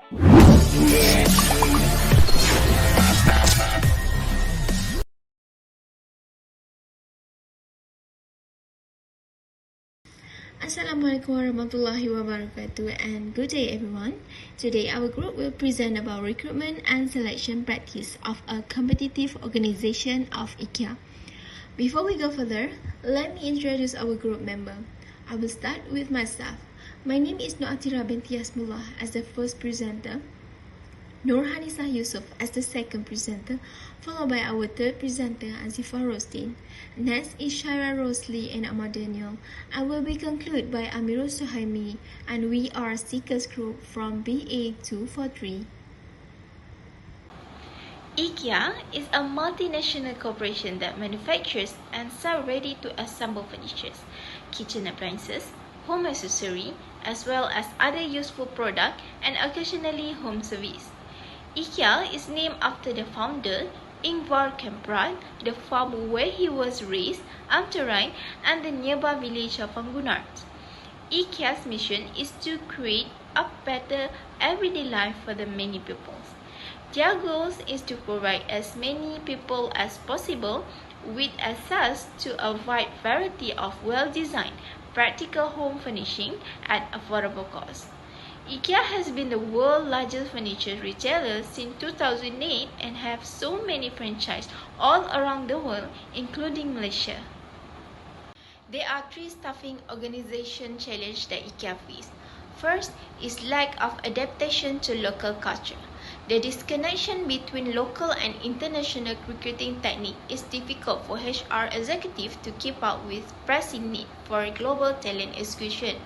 Assalamualaikum warahmatullahi wabarakatuh and good day everyone. Today our group will present about recruitment and selection practice of a competitive organization of Ikea. Before we go further, let me introduce our group member. I will start with myself. My name is Noatira binti Yasmullah as the first presenter, Nurhanisa Yusuf as the second presenter, followed by our third presenter, Azifah Rostin. Next is Shaira Rosli and Ahmad Daniel, and will be concluded by Amirul Suhaimi, and we are Seekers Group from BA243. Ikea is a multinational corporation that manufactures and sells ready-to-assemble furniture, kitchen appliances, home accessories, as well as other useful products and occasionally home service. Ikea is named after the founder, Ingvar Kamprad, the farm where he was raised, Amterai, and the nearby village of Angunart. Ikea's mission is to create a better everyday life for the many people. Their goal is to provide as many people as possible with access to a wide variety of well-designed, practical home furnishing at affordable costs. Ikea has been the world's largest furniture retailer since 2008 and have so many franchises all around the world, including Malaysia. There are three staffing organization challenges that Ikea faces. First is lack of adaptation to local culture. The disconnection between local and international recruiting technique is difficult for HR executives to keep up with pressing need for global talent acquisition.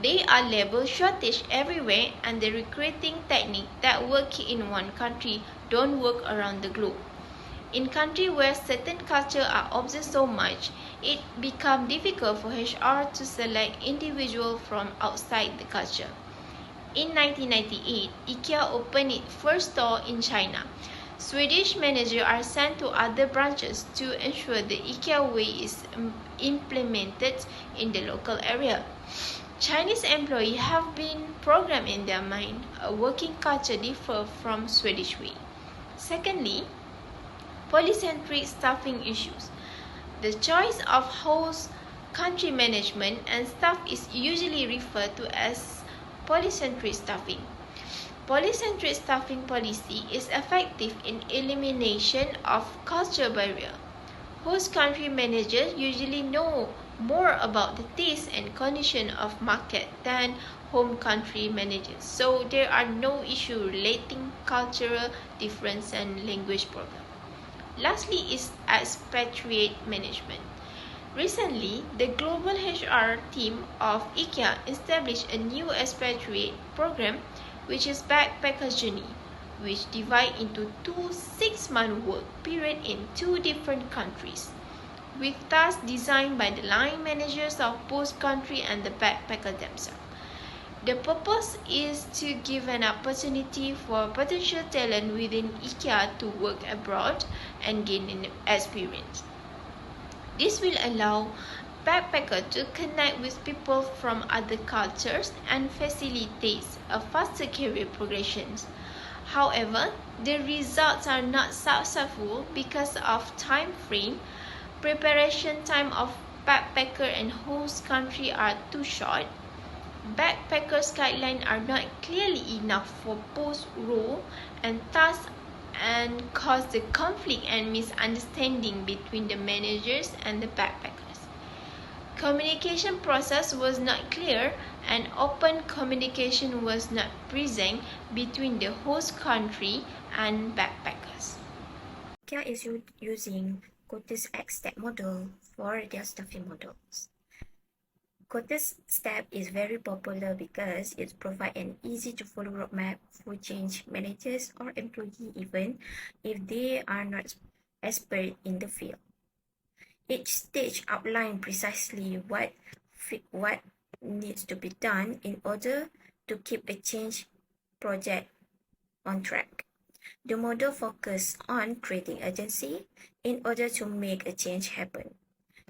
There are labor shortage everywhere, and the recruiting technique that work in one country don't work around the globe. In countries where certain cultures are observed so much, it becomes difficult for HR to select individuals from outside the culture. In 1998, Ikea opened its first store in China. Swedish managers are sent to other branches to ensure the Ikea way is implemented in the local area. Chinese employees have been programmed in their mind a working culture differs from Swedish way. Secondly, polycentric staffing issues. The choice of host country management and staff is usually referred to as polycentric staffing. Polycentric staffing policy is effective in elimination of cultural barrier. Host country managers usually know more about the taste and condition of market than home country managers, so there are no issues relating cultural difference and language problem. Lastly is expatriate management. Recently, the global HR team of Ikea established a new expatriate program, which is Backpacker Journey, which divides into two 6-month work periods in two different countries, with tasks designed by the line managers of both countries and the backpacker themselves. The purpose is to give an opportunity for potential talent within Ikea to work abroad and gain experience. This will allow backpackers to connect with people from other cultures and facilitates a faster career progression. However, the results are not successful because of time frame. Preparation time of backpacker and host country are too short. Backpackers' guidelines are not clearly enough for both role and tasks and cause the conflict and misunderstanding between the managers and the backpackers. Communication process was not clear and open communication was not present between the host country and backpackers. Ikea is using Cotis X-Step model for their staffing models. Cotis Step is very popular because it provides an easy-to-follow roadmap for change managers or employees even if they are not expert in the field. Each stage outlines precisely what needs to be done in order to keep a change project on track. The model focuses on creating urgency in order to make a change happen.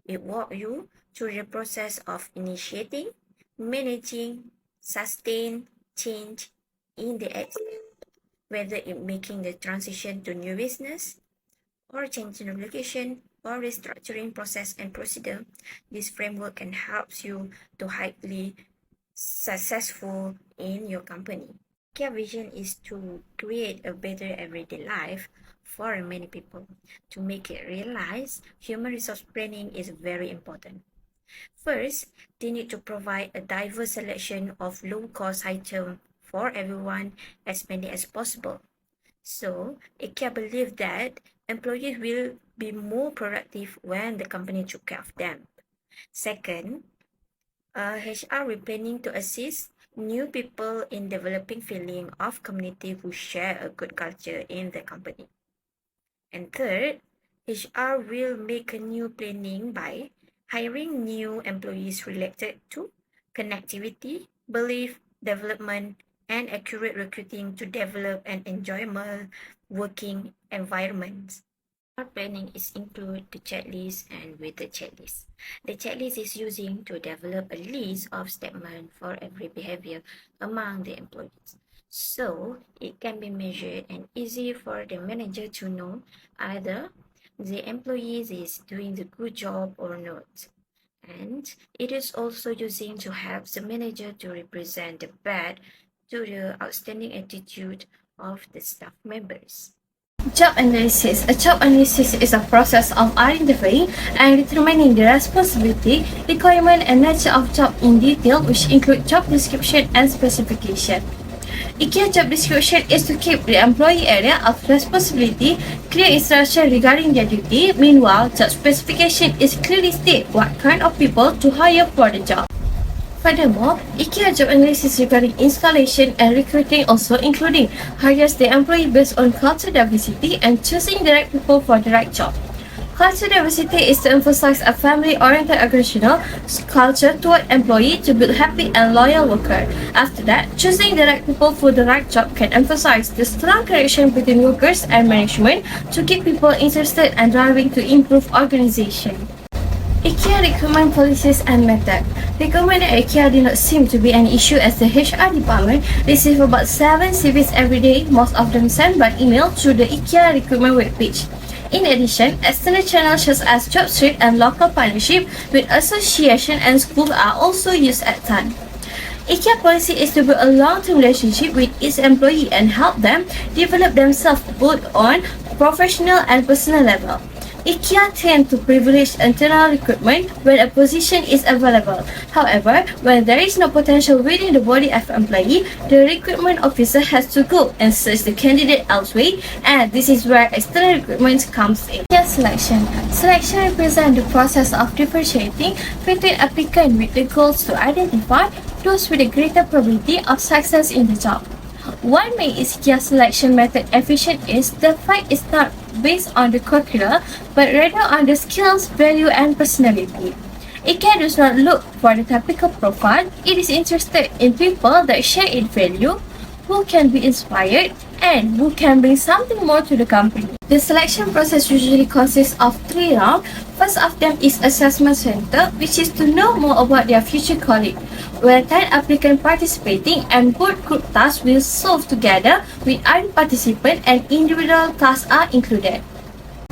It walks you through the process of initiating, managing, sustain change in the exit, whether in making the transition to new business or changing the location or restructuring process and procedure. This framework can help you to highly successful in your company. IKEA vision is to create a better everyday life for many people. To make it realize, human resource planning is very important. First, they need to provide a diverse selection of low-cost items for everyone, as many as possible. So, IKEA believes that employees will be more productive when the company took care of them. Second, HR will planning to assist new people in developing feeling of community who share a good culture in the company. And third, HR will make a new planning by hiring new employees related to connectivity, belief, development, and accurate recruiting to develop an enjoyable working environment. Our planning is include the checklist and with the checklist. The checklist is using to develop a list of statements for every behavior among the employees. So it can be measured and easy for the manager to know either the employees is doing the good job or not. And it is also using to help the manager to represent the bad to the outstanding attitude of the staff members. Job analysis. A job analysis is a process of identifying and determining the responsibility, requirement, and nature of job in detail, which include job description and specification. IKEA job description is to keep the employee area of responsibility, clear instruction regarding their duty. Meanwhile, job specification is clearly state what kind of people to hire for the job. Furthermore, IKEA job analysis regarding installation and recruiting also including hires the employee based on cultural diversity and choosing the right people for the right job. Cultural diversity is to emphasize a family-oriented organizational culture toward employee to build happy and loyal worker. After that, choosing the right people for the right job can emphasize the strong connection between workers and management to keep people interested and driving to improve organization. IKEA recruitment policies and method. Recruitment at IKEA did not seem to be an issue as the HR department receives about 7 CVs every day, most of them sent by email through the IKEA recruitment webpage. In addition, external channels such as JobStreet and local partnership with association and schools are also used at times. IKEA policy is to build a long-term relationship with its employee and help them develop themselves both on professional and personal level. IKEA tends to privilege internal recruitment when a position is available. However, when there is no potential within the body of an employee, the recruitment officer has to go and search the candidate elsewhere, and this is where external recruitment comes in. IKEA selection. Selection represents the process of differentiating between applicants with the goals to identify those with a greater probability of success in the job. What makes IKEA selection method efficient is the fact it's not based on the curricula, but rather on the skills, value, and personality. IKEA does not look for the typical profile. It is interested in people that share its value, who can be inspired, and who can bring something more to the company. The selection process usually consists of 3 rounds. First of them is assessment center, which is to know more about their future colleague, where 10 applicants participating and both group tasks will solve together with other participants and individual tasks are included.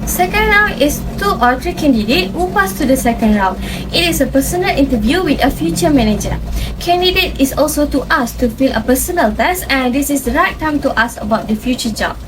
Second round is 2 or 3 candidates who pass to the second round. It is a personal interview with a future manager. Candidate is also to ask to fill a personal test, and this is the right time to ask about the future job.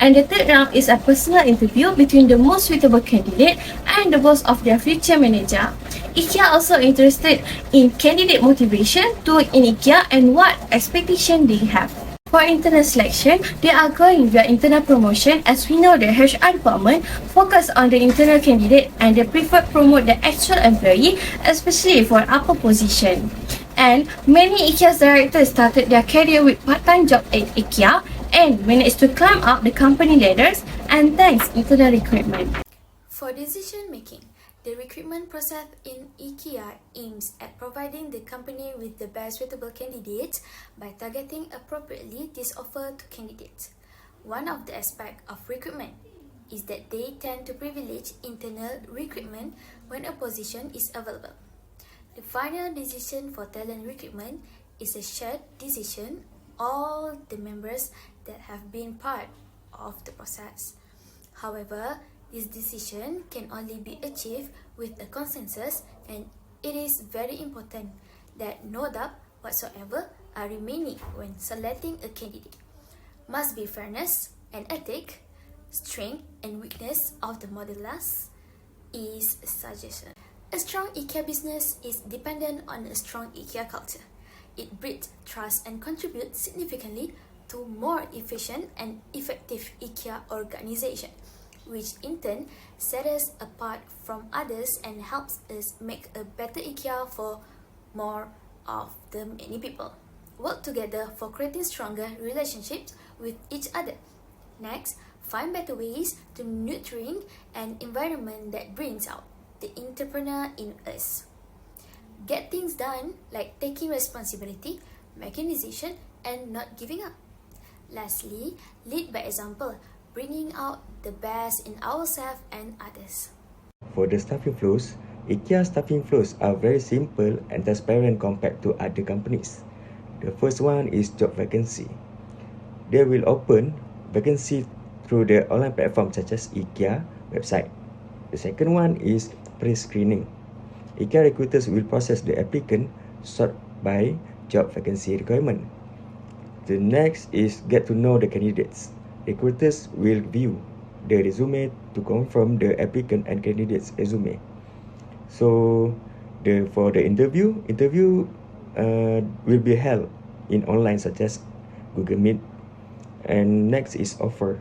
And the third round is a personal interview between the most suitable candidate and the boss of their future manager. IKEA also interested in candidate motivation to work in IKEA and what expectation they have. For internal selection, they are going via internal promotion, as we know the HR department focus on the internal candidate and they prefer promote the actual employee, especially for upper position. And many IKEA's directors started their career with part-time job at IKEA and managed to climb up the company ladders and thanks internal recruitment. For decision making, the recruitment process in IKEA aims at providing the company with the best suitable candidates by targeting appropriately this offer to candidates. One of the aspects of recruitment is that they tend to privilege internal recruitment when a position is available. The final decision for talent recruitment is a shared decision all the members that have been part of the process. However, this decision can only be achieved with a consensus, and it is very important that no doubt whatsoever are remaining when selecting a candidate. Must be fairness and ethic, strength and weakness of the modulars is a suggestion. A strong IKEA business is dependent on a strong IKEA culture. It breeds trust and contributes significantly to more efficient and effective IKEA organization, which in turn sets us apart from others and helps us make a better IKEA for more of the many people. Work together for creating stronger relationships with each other. Next, find better ways to nurturing an environment that brings out the entrepreneur in us. Get things done like taking responsibility, making decisions, and not giving up. Lastly, lead by example, bringing out the best in ourselves and others. For the staffing flows, IKEA staffing flows are very simple and transparent compared to other companies. The first one is job vacancy. They will open vacancy through the online platform such as IKEA website. The second one is pre-screening. IKEA recruiters will process the applicant sort by job vacancy requirement. The next is get to know the candidates. Recruiters will view the resume to confirm the applicant and candidate's resume. So for the interview will be held in online such as Google Meet. And next is offer.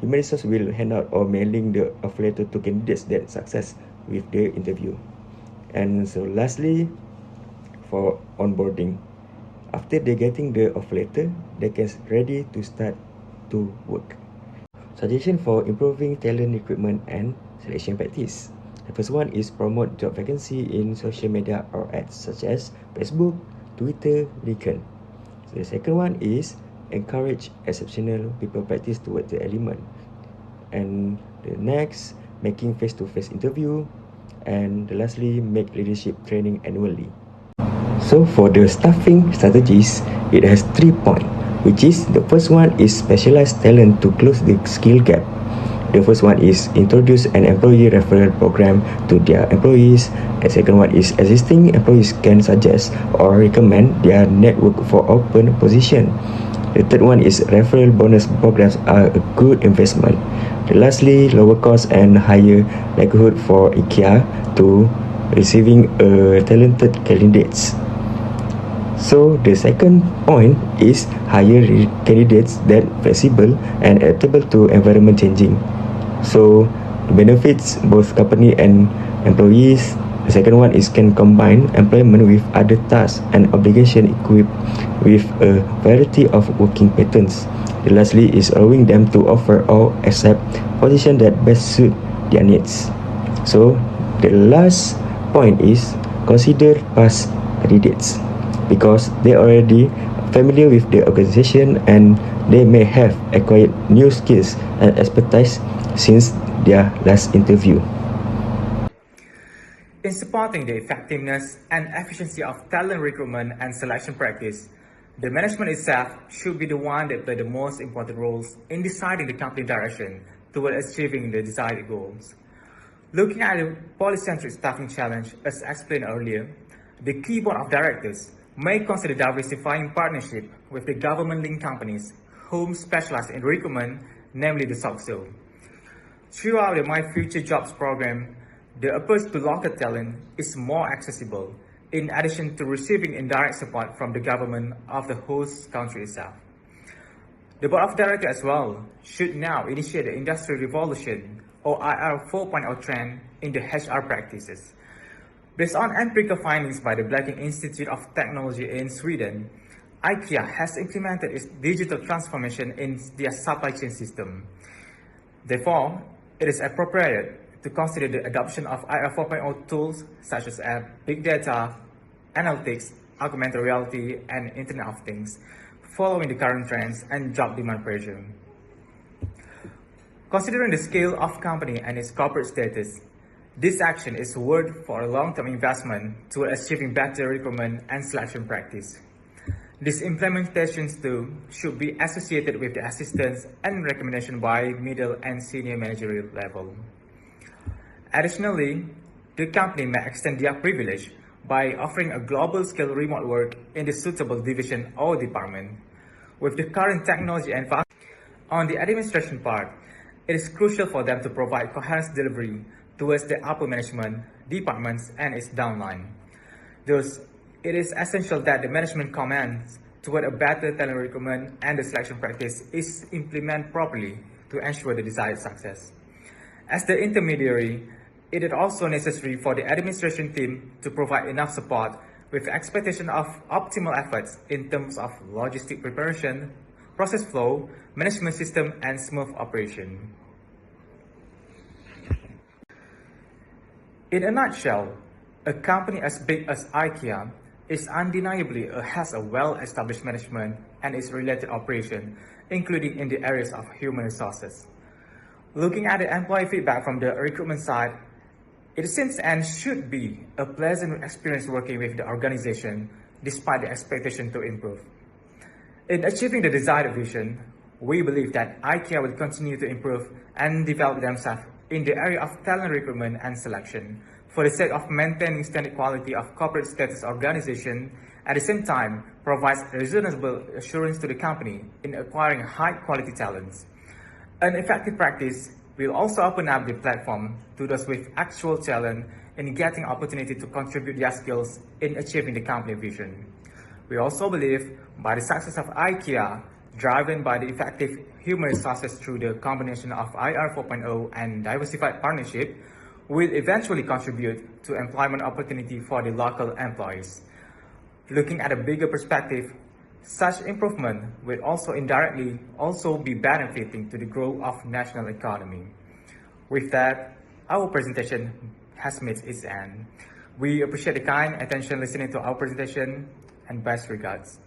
Human resource will hand out or mailing the offer letter to candidates that success with the interview. And so lastly, for onboarding. After they getting the offer letter, they can ready to start to work. Suggestion for improving talent recruitment and selection practice. The first one is promote job vacancy in social media or ads such as Facebook, Twitter, LinkedIn. The second one is encourage exceptional people practice towards the element. And the next, making face-to-face interview. And lastly, make leadership training annually. So for the staffing strategies, it has 3 points, which is the first one is specialized talent to close the skill gap. The first one is introduce an employee referral program to their employees. The second one is existing employees can suggest or recommend their network for open position. The third one is referral bonus programs are a good investment. Lastly, lower cost and higher likelihood for IKEA to receiving talented candidates. So the second point is hire candidates that flexible and adaptable to environment changing. So benefits both company and employees. The second one is can combine employment with other tasks and obligation equipped with a variety of working patterns. The lastly is allowing them to offer or accept positions that best suit their needs. So the last point is consider past candidates because they are already familiar with the organization and they may have acquired new skills and expertise since their last interview. In supporting the effectiveness and efficiency of talent recruitment and selection practice, the management itself should be the one that play the most important roles in deciding the company direction toward achieving the desired goals. Looking at the polycentric staffing challenge as explained earlier, the key board of directors may consider diversifying partnership with the government-linked companies whom specialize in recruitment, namely the SOCSO. Throughout the My Future Jobs program, the approach to local talent is more accessible, in addition to receiving indirect support from the government of the host country itself. The board of directors as well should now initiate the Industrial Revolution or IR 4.0 trend in the HR practices. Based on empirical findings by the Blekinge Institute of Technology in Sweden, IKEA has implemented its digital transformation in their supply chain system. Therefore, it is appropriate to consider the adoption of IR 4.0 tools such as big data, analytics, augmented reality, and Internet of Things, following the current trends and job demand pressure. Considering the scale of company and its corporate status, this action is worth for a long-term investment toward achieving better recruitment and selection practice. These implementations too should be associated with the assistance and recommendation by middle and senior managerial level. Additionally, the company may extend their privilege by offering a global scale remote work in the suitable division or department. With the current technology and on the administration part, it is crucial for them to provide coherent delivery towards the upper management, departments, and its downline. Thus, it is essential that the management commands toward a better talent recruitment and the selection practice is implemented properly to ensure the desired success. As the intermediary, it is also necessary for the administration team to provide enough support with expectation of optimal efforts in terms of logistic preparation, process flow, management system, and smooth operation. In a nutshell, a company as big as Ikea is undeniably has a well-established management and its related operation, including in the areas of human resources. Looking at the employee feedback from the recruitment side, it seems and should be a pleasant experience working with the organization despite the expectation to improve. In achieving the desired vision, we believe that Ikea will continue to improve and develop themselves in the area of talent recruitment and selection for the sake of maintaining standard quality of corporate status organization, at the same time provides reasonable assurance to the company in acquiring high quality talents. An effective practice will also open up the platform to those with actual talent in getting opportunity to contribute their skills in achieving the company vision. We also believe by the success of Ikea, driven by the effective human resources through the combination of IR 4.0 and diversified partnership, will eventually contribute to employment opportunity for the local employees. Looking at a bigger perspective, such improvement will also indirectly be benefiting to the growth of national economy. With that, our presentation has met its end. We appreciate the kind attention listening to our presentation and best regards.